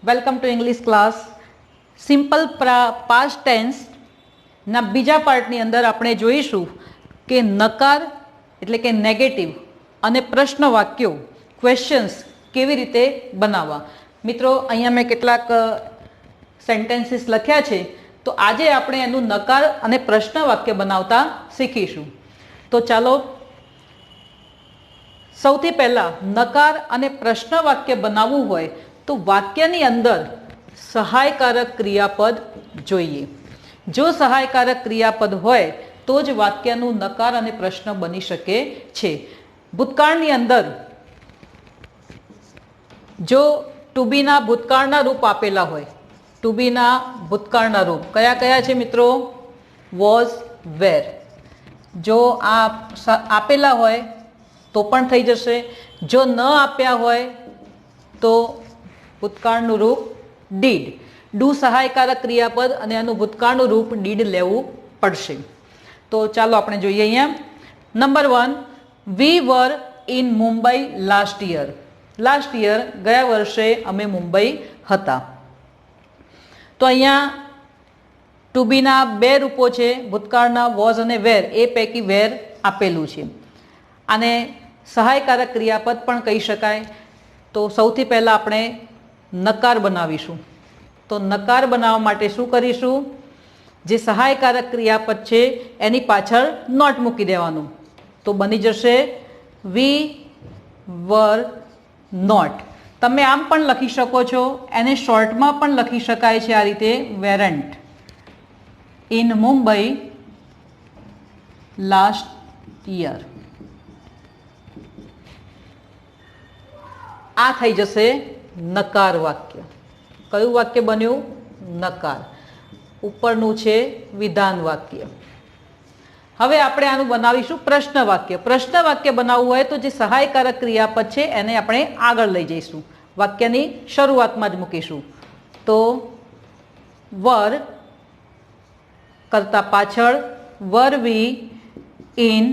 Welcome to English class. Simple past tense ના બીજા પાર્ટની અંદર આપણે જોઈશું કે નકાર એટલે કે નેગેટિવ અને પ્રશ્ન વાક્યો ક્વેશ્ચન્સ કેવી રીતે બનાવવા. મિત્રો, અહીંયા મેં કેટલાક સેન્ટેન્સીસ લખ્યા છે, તો આજે આપણે એનું નકાર અને પ્રશ્ન વાક્ય બનાવતા શીખીશું. તો ચાલો સૌથી પહેલા નકાર અને પ્રશ્ન વાક્ય બનાવવું હોય તો વાક્યની અંદર સહાયકારક ક્રિયાપદ જોઈએ. જો સહાયકારક ક્રિયાપદ હોય તો જ વાક્યનું નકાર અને પ્રશ્ન બની શકે છે. ભૂતકાળની અંદર જો ટુ બીના ભૂતકાળના રૂપ આપેલા હોય, ટુ બીના ભૂતકાળના રૂપ કયા કયા છે મિત્રો? વોઝ, વેર. જો આ આપેલા હોય તો પણ થઈ જશે. જો ન આપ્યા હોય તો ભૂતકાળનું રૂપ ડીડ. ડુ સહાયકારક ક્રિયાપદ અને એનું ભૂતકાળનું રૂપ ડીડ લેવું પડશે. તો ચાલો આપણે જોઈએ અહીંયા. Number 1, we were in Mumbai last year. Last year ગયા વર્ષે અમે મુંબઈ હતા. તો અહીંયા ટુ બીના બે રૂપો છે, ભૂતકાળના વોઝ અને વેર. એ પૈકી વેર આપેલું છે. આને સહાયકારક ક્રિયાપદ પણ કહી શકાય. તો સૌથી પહેલાં આપણે નકાર બનાવીશું. તો નકાર બનાવવા માટે શું કરીશું? જે સહાયકારક ક્રિયાપદ છે એની પાછળ નોટ મૂકી દેવાનું. તો બની જશે વી વર નોટ. તમે આમ પણ લખી શકો છો, એને શોર્ટમાં પણ લખી શકાય છે આ રીતે, વેરન્ટ ઇન મુંબઈ લાસ્ટ યર. આ થઈ જશે નકાર વાક્ય. કયું વાક્ય બન્યું? નકાર. ઉપરનું છે વિધાન વાક્ય. હવે આપણે આનું બનાવીશું પ્રશ્ન વાક્ય. પ્રશ્ન વાક્ય બનાવવું હોય તો જે સહાયકારક ક્રિયાપદ છે એને આપણે આગળ લઈ જઈશું, વાક્યની શરૂઆતમાં જ મૂકીશું. તો વર કરતા પાછળ વર વી ઇન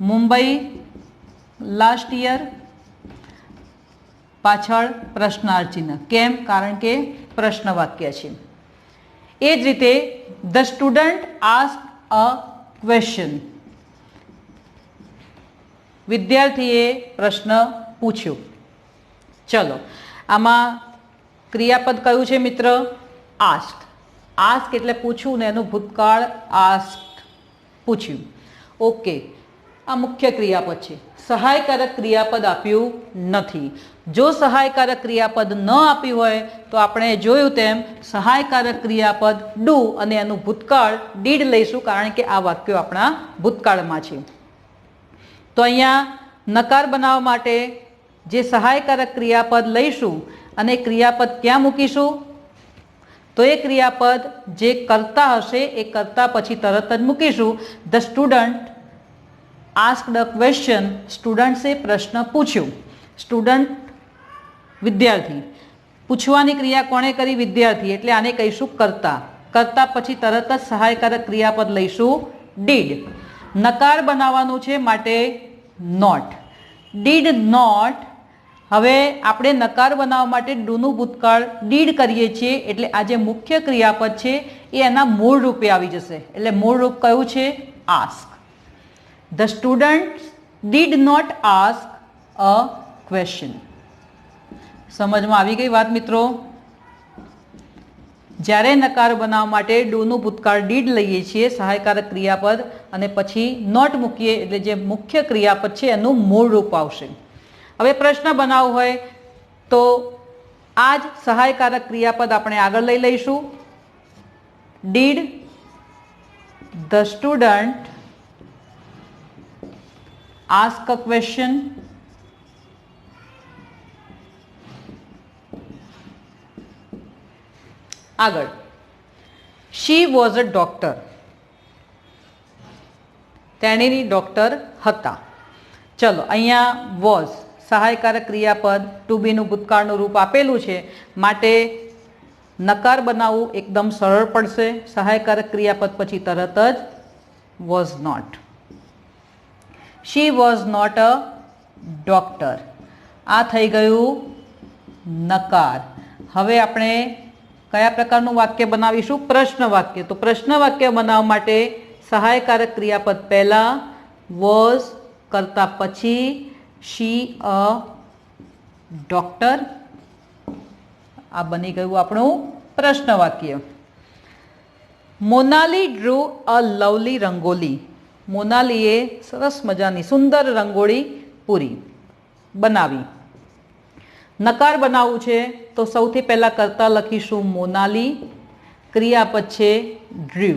મુંબઈ લાસ્ટ યર, પાછળ પ્રશ્નાર્થ ચિહ્ન. કેમ? કારણ કે પ્રશ્ન વાક્ય છે. એ જ રીતે the student ask a question. વિદ્યાર્થીએ પ્રશ્ન પૂછ્યો. ચલો, આમાં ક્રિયાપદ કયું છે મિત્ર? આસ્ક. આસ્ક એટલે પૂછવું ને એનું ભૂતકાળ આસ્ક, પૂછ્યું. ઓકે, આ મુખ્ય ક્રિયાપદ છે. સહાયકારક ક્રિયાપદ આપ્યું નથી. જો સહાયકારક ક્રિયાપદ ન આપ્યું હોય તો આપણે જોયું તેમ સહાયકારક ક્રિયાપદ ડુ અને એનું ભૂતકાળ ડીડ લઈશું, કારણ કે આ વાક્યો આપણા ભૂતકાળમાં છે. તો અહીંયા નકાર બનાવવા માટે જે સહાયકારક ક્રિયાપદ લઈશું અને ક્રિયાપદ ક્યાં મૂકીશું? તો એ ક્રિયાપદ જે કર્તા હશે એ કર્તા પછી તરત જ મૂકીશું. The student asked a question. સ્ટુડન્ટ્સે પ્રશ્ન પૂછ્યો. સ્ટુડન્ટ વિદ્યાર્થી. પૂછવાની ક્રિયા કોણે કરી? વિદ્યાર્થી. એટલે આને કહીશું કર્તા. કર્તા પછી તરત જ સહાયકારક ક્રિયાપદ લઈશું ડીડ. નકાર બનાવવાનું છે માટે નોટ. Did not. હવે આપણે નકાર બનાવવા માટે ડુનું ભૂતકાળ ડીડ કરીએ છીએ, એટલે આ જે મુખ્ય ક્રિયાપદ છે એ એના મૂળ રૂપે આવી જશે. એટલે મૂળ રૂપ કયું છે? Ask. The students did not ask a question. સમજમાં આવી ગઈ વાત મિત્રો? જ્યારે નકાર બનાવવા માટે ડુનું ભૂતકાળ ડીડ લઈએ છીએ, સહાયકારક ક્રિયાપદ, અને પછી નોટ મૂકીએ એટલે જે મુખ્ય ક્રિયાપદ છે એનું મૂળ રૂપ આવશે. હવે પ્રશ્ન બનાવવો હોય તો આ જ સહાયકારક ક્રિયાપદ આપણે આગળ લઈ લઈશું. Did the student ask a question. આગળ she was a doctor. તેણીની ડોક્ટર હતા. ચલો, અહીંયા was સહાયકારક ક્રિયાપદ ટુ બીનું ભૂતકાળનું રૂપ આપેલું છે માટે નકાર બનાવવું એકદમ સરળ પડશે. સહાયકારક ક્રિયાપદ પછી તરત જ was not. She was not a doctor. આ થઈ ગયું નકાર. હવે આપણે કયા પ્રકારનું વાક્ય બનાવીશું? પ્રશ્ન વાક્ય. તો પ્રશ્ન વાક્ય બનાવવા માટે સહાયકારક ક્રિયાપદ પહેલા, વોઝ કરતા પછી શી અ ડોક્ટર. આ બની ગયું આપણું પ્રશ્ન વાક્ય. Monali drew a lovely rangoli. મોનાલીએ સરસ મજાની સુંદર રંગોળી પૂરી બનાવી. નકાર બનાવવું છે તો સૌથી પહેલાં કરતા લખીશું મોનાલી, ક્રિયાપદ છે ડ્રુ,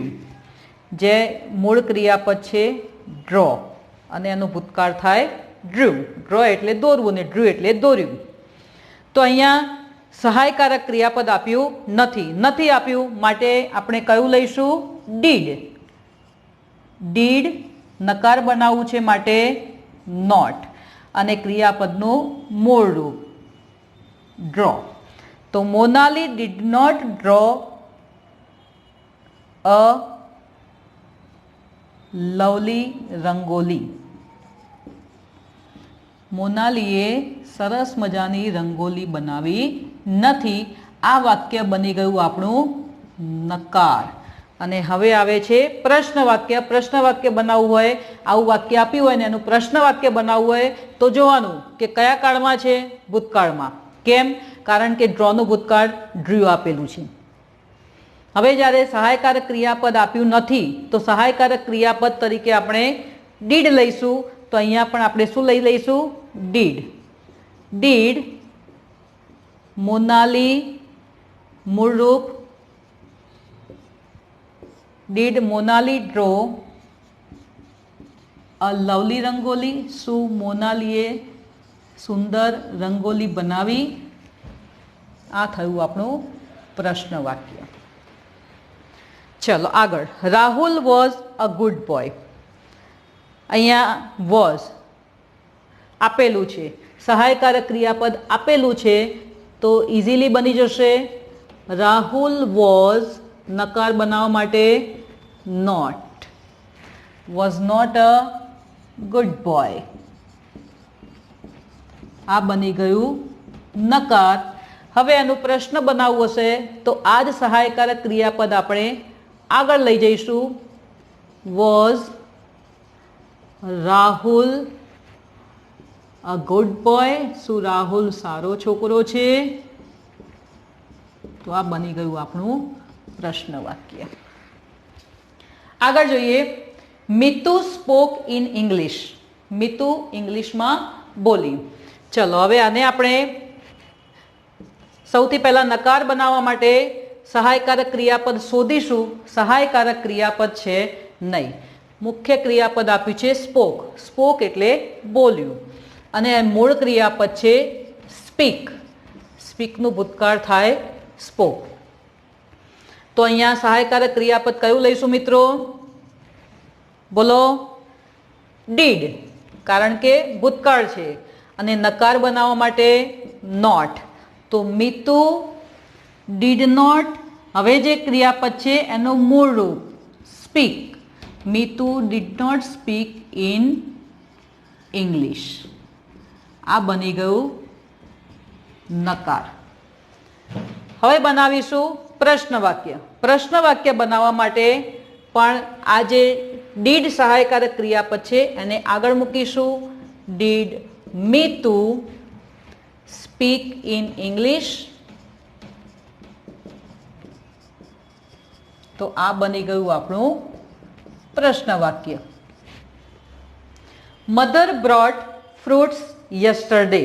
જે મૂળ ક્રિયાપદ છે ડ્રો અને એનું ભૂતકાળ થાય ડ્રુ. ડ્રો એટલે દોરવું ને ડ્રુ એટલે દોર્યું. તો અહીંયા સહાયકારક ક્રિયાપદ આપ્યું નથી આપ્યું માટે આપણે કયું લઈશું? ડીડ. ડીડ નકાર બનાવવું છે માટે નોટ અને ક્રિયાપદનું મૂળ રૂપ ડ્રો. તો Monali did not draw a lovely rangoli. મોનાલીએ સરસ મજાની રંગોલી બનાવી નથી. આ વાક્ય બની ગયું આપણું નકાર. અને હવે આવે છે પ્રશ્ન વાક્ય. પ્રશ્ન વાક્ય બનાવવું હોય, આવું વાક્ય આપ્યું હોય ને એનું પ્રશ્ન વાક્ય બનાવવું હોય તો જોવાનું કે કયા કાળમાં છે? ભૂતકાળમાં. કેમ? કારણ કે ડ્રોનું ભૂતકાળ ડ્રુ આપેલું છે. હવે જ્યારે સહાયકારક ક્રિયાપદ આપ્યું નથી તો સહાયકારક ક્રિયાપદ તરીકે આપણે ડીડ લઈશું. તો અહીંયા પણ આપણે શું લઈ લઈશું? ડીડ. ડીડ મોનાલી મૂળરૂપ did Monali draw a lovely rangoli. શું મોનાલીએ સુંદર રંગોલી બનાવી? આ થયું આપણું પ્રશ્ન વાક્ય. ચલો આગળ. Rahul was a good boy. અહીંયા વોઝ આપેલું છે, સહાયકારક ક્રિયાપદ આપેલું છે તો ઇઝીલી બની જશે રાહુલ વોઝ. નકાર બનાવવા માટે not. Was not a good boy. આ બની ગયું નકાર. હવે એનું પ્રશ્ન બનાવવું હશે તો આ જ સહાયકારક ક્રિયાપદ આપણે આગળ લઈ જઈશું. Was Rahul a good boy. શું રાહુલ સારો છોકરો છે? તો આ બની ગયું આપણું પ્રશ્ન વાક્ય. આગળ જોઈએ. Mitu spoke in English. Mitu ઇંગ્લિશમાં બોલી. ચલો હવે આને આપણે સૌથી પહેલા નકાર બનાવવા માટે સહાયકારક ક્રિયાપદ શોધીશું. સહાયકારક ક્રિયાપદ છે નહીં. મુખ્ય ક્રિયાપદ આપ્યું છે સ્પોક. સ્પોક એટલે બોલ્યું અને મૂળ ક્રિયાપદ છે સ્પીક. સ્પીકનું ભૂતકાળ થાય સ્પોક. તો અહીંયા સહાયકારક ક્રિયાપદ કયું લઈશું મિત્રો? બોલો. ડીડ, કારણ કે ભૂતકાળ છે. અને નકાર બનાવવા માટે નોટ. તો મિતુ ડીડ નોટ. હવે જે ક્રિયાપદ છે એનું મૂળ રૂપ speak. Mitu did not speak in English. આ બની ગયું નકાર. હવે બનાવીશું પ્રશ્ન વાક્ય. પ્રશ્ન વાક્ય બનાવવા માટે પણ આ જે ડીડ સહાયકારક ક્રિયાપદ છે એને આગળ મૂકીશું. Did Mitu speak in English. તો આ બની ગયું આપણું પ્રશ્ન વાક્ય. Mother brought fruits yesterday.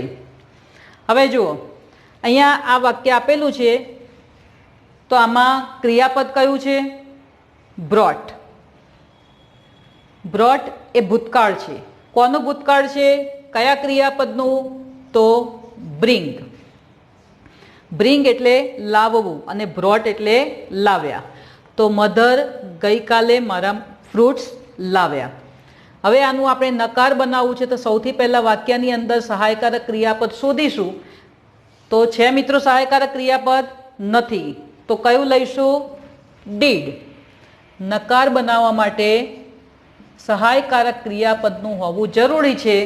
હવે જુઓ અહીંયા આ વાક્ય આપેલું છે તો આમાં ક્રિયાપદ કયું છે? બ્રોટ. બ્રોટ એ ભૂતકાળ છે. કોનું ભૂતકાળ છે? કયા ક્રિયાપદનું? તો બ્રિંગ. બ્રિંગ એટલે લાવવું અને બ્રોટ એટલે લાવ્યા. તો મધર ગઈકાલે મારા ફ્રૂટ્સ લાવ્યા. હવે આનું આપણે નકાર બનાવવું છે તો સૌથી પહેલાં વાક્યની અંદર સહાયકારક ક્રિયાપદ શોધીશું. તો છે મિત્રો સહાયકારક ક્રિયાપદ? નથી. તો કયું લઈશું? ડીડ. નકાર બનાવવા માટે સહાયકારક ક્રિયાપદનું હોવું જરૂરી છે.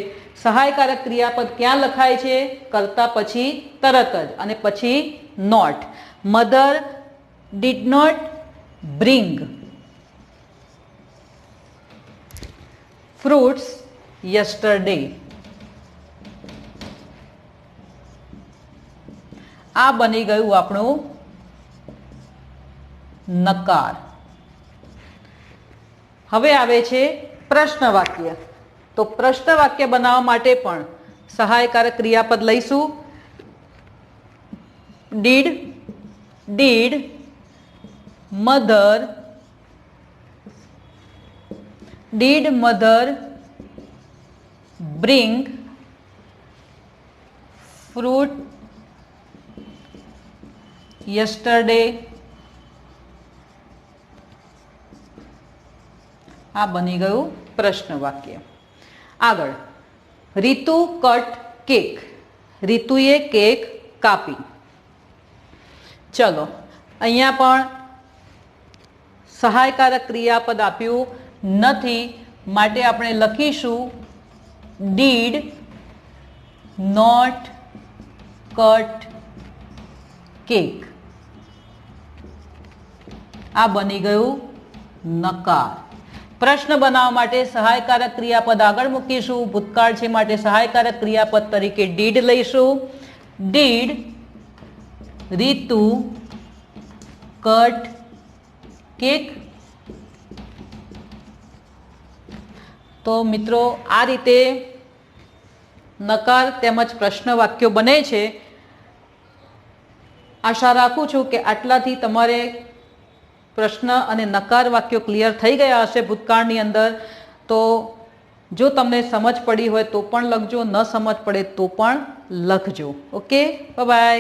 સહાયકારક ક્રિયાપદ ક્યાં લખાય છે? કરતા પછી તરત જ અને પછી not. Mother did not bring fruits yesterday. આ બની ગયું આપણું નકાર. હવે આવે છે પ્રશ્ન વાક્ય. તો પ્રશ્ન વાક્ય બનાવવા માટે પણ સહાયકારક ક્રિયાપદ લઈશું. Did mother bring fruit yesterday. આ બની ગયું પ્રશ્ન વાક્ય. આગળ, રીતુ કટ કેક. રીતુએ કેક કાપી. ચલો, અહીંયા પણ સહાયકારક ક્રિયાપદ આપ્યું નથી, માટે આપણે લખીશું ડીડ નોટ કટ કેક. આ બની ગયું નકાર. પ્રશ્ન બનાવવા માટે સહાયકારક ક્રિયાપદ આગળ મૂકીશું. ભૂતકાળ છે માટે સહાયકારક ક્રિયાપદ તરીકે ડીડ લઈશું. Did Ritu cut cake. તો મિત્રો, આ રીતે નકાર તેમજ પ્રશ્ન વાક્યો બને છે. આશા રાખું છું કે આટલાથી તમારે પ્રશ્ન અને નકાર વાક્યો ક્લિયર થઈ ગયા હશે ભૂતકાળની અંદર. તો જો તમને સમજ પડી હોય તો પણ લખજો, ન સમજ પડે તો પણ લખજો. Okay, bye bye.